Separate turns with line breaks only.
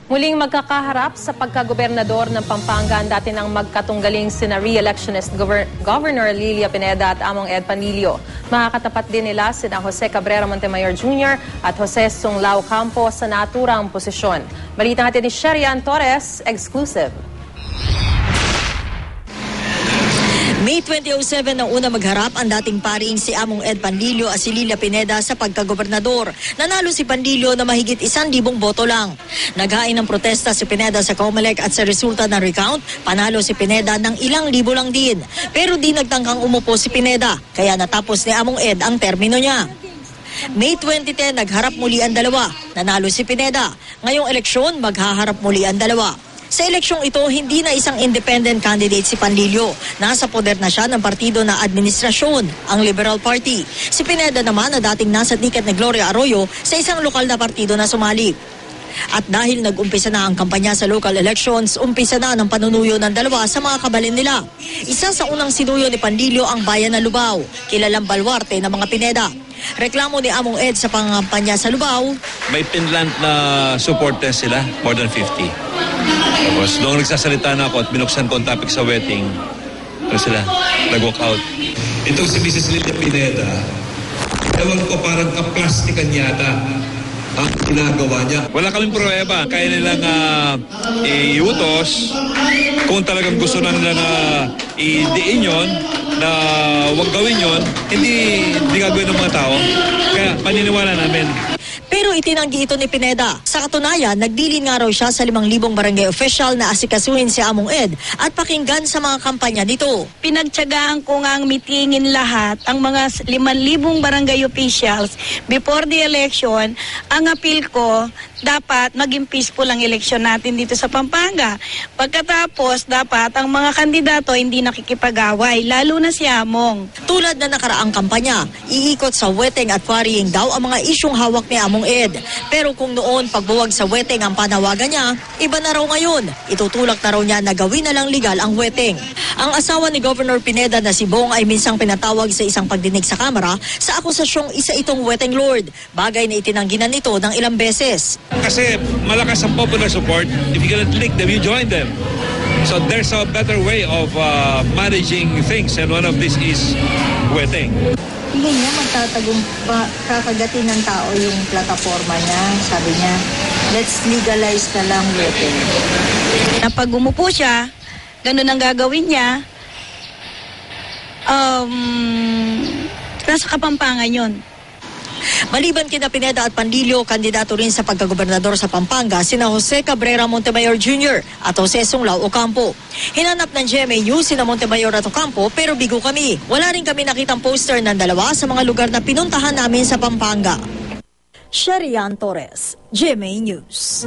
Muling magkakaharap sa pagkagobernador ng Pampanga ang dati ng magkatunggaling sina re-electionist Governor Lilia Pineda at Among Ed Panlilio. Makakatapat din nila sina Jose Cabrera Montemayor Jr. at Jose Sunglao Campo sa naturang posisyon. Balita natin ni Sherian Torres, exclusive.
May 2007 na una magharap ang dating paring si Among Ed Panlilio at si Lilia Pineda sa pagkagobernador. Nanalo si Panlilio na mahigit 1,000 boto lang. Naghain ng protesta si Pineda sa COMELEC at sa resulta ng recount, panalo si Pineda ng ilang libo lang din. Pero di nagtangkang umupo si Pineda, kaya natapos ni Among Ed ang termino niya. May 2010, nagharap muli ang dalawa. Nanalo si Pineda. Ngayong eleksyon, maghaharap muli ang dalawa. Sa eleksyong ito, hindi na isang independent candidate si Panlilio. Nasa poder na siya ng partido na administrasyon, ang Liberal Party. Si Pineda naman na dating nasa tiket ni Gloria Arroyo sa isang lokal na partido na sumali. At dahil nag-umpisa na ang kampanya sa local elections, umpisa na ng panunuyo ng dalawa sa mga kabalin nila. Isa sa unang sinuyo ni Panlilio ang bayan ng Lubao, kilalang baluarte ng mga Pineda. Reklamo ni Among Ed sa pangampanya sa Lubao.
May Pinland na supporters sila, more than 50. Tapos noong nagsasalita na ako at binuksan ko ang topic sa wedding, sila nag-walk out.
Itong si Mrs. Lilia Pineda, ewan ko parang kaplastikan yata ang ginagawa niya.
Wala kaming pruweba. Kaya nilang iutos kung talagang gusto na nilang idiin yun, na huwag gawin yun, hindi gagawin ng mga tao. Kaya paniniwala namin.
Pero itinanggi ito ni Pineda. Sa katunayan, nagdilin nga raw siya sa 5,000 barangay official na asikasuhin si Among Ed at pakinggan sa mga kampanya nito.
Pinagtyagaan ko nga ang mitingin lahat ang mga 5,000 barangay officials before the election. Ang appeal ko, dapat maging peaceful ang eleksyon natin dito sa Pampanga. Pagkatapos, dapat ang mga kandidato hindi nakikipag-away, lalo na si Among.
Tulad na nakaraang kampanya, iikot sa weteng at quarrying daw ang mga isyong hawak ni Among Ed. Pero kung noon pagbuwag sa weteng ang panawagan niya, iba na raw ngayon. Itutulak na raw niya na gawin na lang legal ang weteng. Ang asawa ni Governor Pineda na si Bong ay minsang pinatawag sa isang pagdinig sa Kamara sa akusasyong isa itong weteng lord. Bagay na itinangginan nito ng ilang beses.
Kasi malakas ang popular support. If you cannot lick them, you join them. So there's a better way of managing things, and one of this is weteng.
Hindi niya kakagatin ng tao yung plataforma niya. Sabi niya, let's legalize na lang weteng.
Na pag umupo siya, ganun ang gagawin niya, nasa Kapampangan yun.
Maliban kina Pineda at Panlilio, kandidato rin sa pagkagobernador sa Pampanga sina Jose Cabrera Montemayor Jr. at Jose Sunglao Campo. Hinanap ng GMA News sina Montemayor at Campo pero bigo kami. Wala rin kami nakitang poster ng dalawa sa mga lugar na pinuntahan namin sa Pampanga. Sherian Torres, GMA News.